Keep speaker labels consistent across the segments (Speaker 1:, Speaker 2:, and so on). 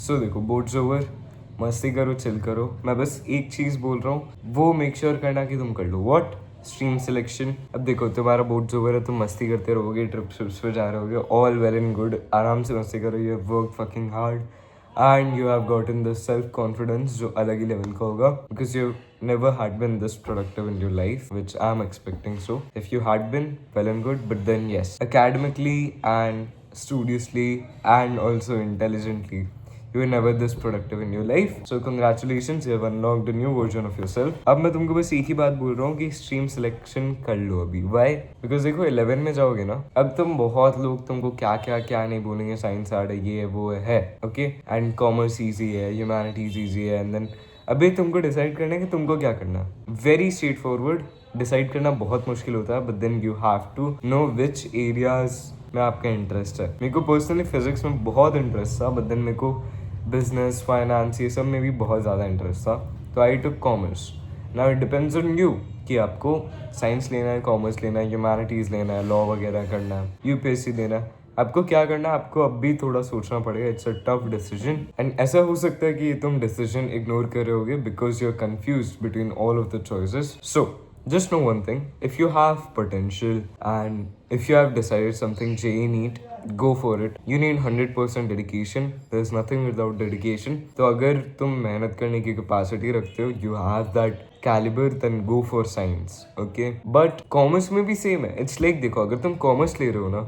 Speaker 1: सो देखो, boards over, मस्ती करो, चिल करो। मैं बस एक चीज़ बोल रहा हूँ, वो मेक श्योर करना कि तुम कर लो। व्हाट? Stream selection. अब देखो, तुम्हारा बोर्ड्स ओवर है, तुम मस्ती करते रहोगे, ट्रिप्स पे जा रहोगे, ऑल वेल एंड गुड, आराम से मस्ती करो। You have work fucking hard and you have gotten the self confidence जो अलग ही लेवल का होगा, because you never had been this productive in your life, which I'm expecting. So if you had been, well and good, but then yes, academically and studiously and also intelligently, you were never this productive in your life. So congratulations, you have unlocked a new version of yourself. अब मैं तुमको बस एक ही बात बोल रहा हूँ कि स्ट्रीम सिलेक्शन कर लो अभी। वाई? बिकॉज देखो, 11 में जाओगे ना, अब तुम बहुत लोग तुमको क्या क्या क्या नहीं बोलेंगे, साइंस आर्ट है, ये है वो है, ओके, एंड कॉमर्स ईजी है, ह्यूमैनिटीज ईजी है, एंड देन अभी तुमको डिसाइड करना है कि तुमको क्या करना है। वेरी स्ट्रेट फॉरवर्ड, डिसाइड करना बहुत मुश्किल होता है, but then you have to know which areas में आपका इंटरेस्ट है। मेरे को पर्सनली फिजिक्स में बहुत इंटरेस्ट था, बट देन मेरे को बिजनेस, फाइनेंस, ये सब में भी बहुत ज़्यादा इंटरेस्ट था, तो I took commerce. Now it depends on you कि आपको साइंस लेना है, कॉमर्स लेना है, ह्यूमैनिटीज़ लेना है, लॉ वगैरह करना है, यूपीएससी देना है, आपको क्या करना है, आपको अब भी थोड़ा सोचना पड़ेगा। It's a tough decision, and ऐसा हो सकता है कि तुम डिसीजन इग्नोर कर रहे होगे because you are confuse between all of the choices. So just know one thing, if you have potential and if you have decided something JEE NEET, go for it. You need 100% dedication. There's nothing without dedication. तो अगर तुम मेहनत करने की capacity रखते हो, you have that caliber, then go for science, okay? But commerce में भी सेम है। इट्स लाइक देखो, अगर तुम कॉमर्स ले रहे हो ना,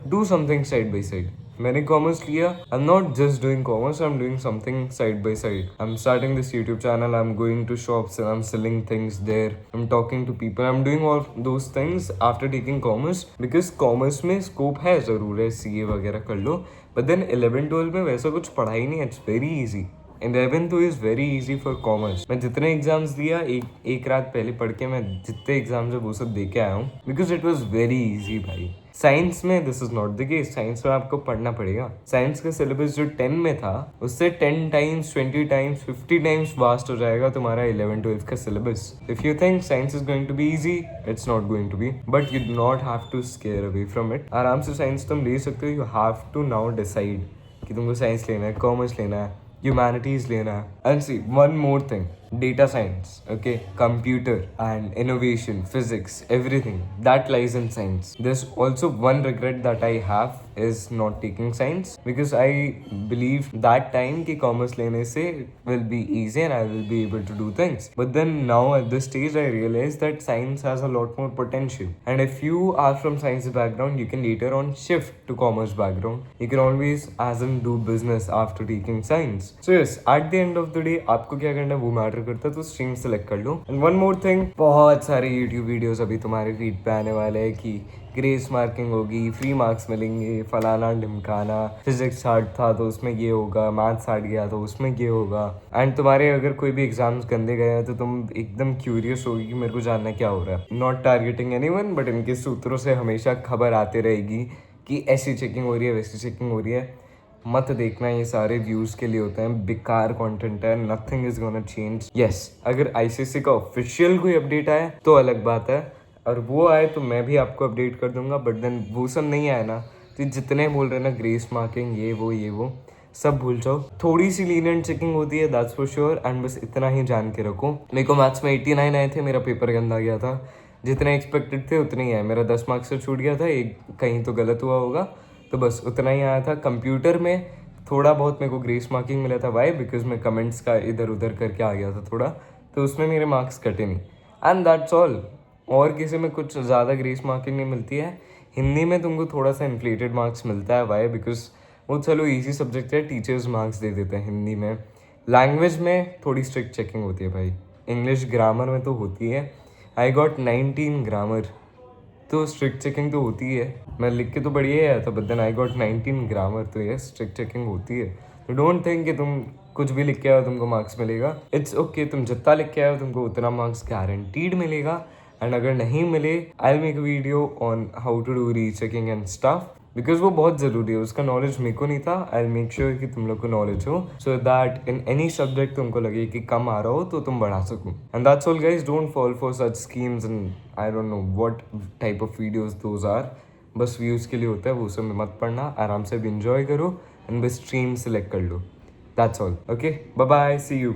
Speaker 1: do something side by side. मैंने कॉमर्स लिया, I am not just doing commerce, I am doing something side by side. I am starting this YouTube channel, I am going to shops and I am selling things there, I am talking to people, I am doing all those things after taking commerce, because commerce में scope है, ज़रूर है, CA वगैरह कर लो, but then 11-12 में वैसा कुछ पढ़ाई नहीं है। It's very easy. 11th is very easy for commerce. मैं जितने एग्जाम्स दिया, एक रात पहले पढ़ के मैं जितने एग्जाम्स है वो सब दे के आया हूँ, because it was very easy भाई। साइंस में this is not the case. Science में आपको पढ़ना पड़ेगा। साइंस का सिलेबस जो 10 में था, उससे 10 टाइम्स, 20 टाइम्स, 50 टाइम्स वास्ट हो जाएगा तुम्हारा 11-12 का syllabus. If you think science is going to be easy, it's not going to be, but you do not have to scare away from it. आराम से साइंस तुम ले सकते हो। You have to now decide कि तुमको science लेना है, कॉमर्स लेना है, ह्यूमैनिटीज लेना है। And see one more thing, data science, okay, computer and innovation, physics, everything that lies in science. There's also one regret that I have is not taking science, because I believe that time ki commerce lene se will be easy and I will be able to do things. But then now at this stage I realize that science has a lot more potential, and if you are from science background, you can later on shift to commerce background. You can always as in do business after taking science. So yes, at the end of the day आपको क्या करना है वो matter करता है, तो stream select कर लो। And one more thing, बहुत सारे यूट्यूब वीडियोस अभी तुम्हारे फीड पे आने वाले हैं कि ग्रेस मार्किंग होगी, फ्री मार्क्स मिलेंगे, फलाना ढिमकाना, फिजिक्स हार्ड था तो उसमें ये होगा, मैथ्स हार्ड गया तो उसमें ये होगा। एंड तुम्हारे अगर कोई भी एग्जाम्स गंदे गए हैं तो तुम एकदम क्यूरियस होगी कि मेरे को जानना क्या हो रहा है। नॉट टारगेटिंग एनीवन, बट इनके सूत्रों से हमेशा खबर आती रहेगी कि ऐसी चेकिंग हो रही है, वैसी चेकिंग हो रही है। मत देखना, ये सारे व्यूज़ के लिए होते हैं, बेकार कंटेंट है, nothing is gonna change. Yes, अगर आईसीएससी का ऑफिशियल कोई अपडेट आए तो अलग बात है, और वो आए तो मैं भी आपको अपडेट कर दूंगा, बट देन वो सब नहीं आए ना, तो जितने बोल रहे हैं ना ग्रेस मार्किंग ये वो सब भूल जाओ। थोड़ी सी लीनियंट चेकिंग होती है, दैट्स फॉर श्योर, एंड बस इतना ही जान के रखो। मेरे को मैथ्स में 89 आए थे, मेरा पेपर गंदा गया था, जितने एक्सपेक्टेड थे उतने ही आए। मेरा 10 मार्क्स से छूट गया था, एक कहीं तो गलत हुआ होगा, तो बस उतना ही आया था। कंप्यूटर में थोड़ा बहुत मेरे को ग्रेस मार्किंग मिला था, वाई? बिकॉज मैं कमेंट्स का इधर उधर करके आ गया था थोड़ा, तो उसमें मेरे मार्क्स कटे नहीं, एंड दैट्स ऑल। और किसी में कुछ ज़्यादा ग्रेस मार्किंग नहीं मिलती है। हिंदी में तुमको थोड़ा सा इन्फ्लेटेड मार्क्स मिलता है, वाई? बिकॉज वो चलो ईजी सब्जेक्ट है, टीचर्स मार्क्स दे देते हैं हिंदी में। लैंग्वेज में थोड़ी स्ट्रिक्ट चेकिंग होती है भाई। इंग्लिश ग्रामर में तो होती है। आई गॉट 19 ग्रामर, तो स्ट्रिक्ट चेकिंग तो होती है। मैं लिख के तो बढ़िया ही आया था, but then I got 19 grammar, तो ये स्ट्रिक्ट चेकिंग होती है। तो डोंट थिंक कि तुम कुछ भी लिख के आओ तुमको मार्क्स मिलेगा। इट्स ओके, तुम जितना लिख के आओ तुमको उतना मार्क्स गारंटीड मिलेगा, एंड अगर नहीं मिले, I will make a video on how to do rechecking and stuff, because वो बहुत ज़रूरी है। उसका नॉलेज मेरे को नहीं था, आई मेक श्योर कि तुम लोग को नॉलेज हो, so that in any subject तुमको लगे कि कम आ रहा हो तो तुम बढ़ा सको। And that's all guys, don't fall for such schemes and I don't know what type of videos those are. बस व्यूज़ के लिए होता है, वो सब में मत पढ़ना, आराम से भी इंजॉय करो एंड बस स्ट्रीम सेलेक्ट कर लो। That's all. Okay, bye bye, see you.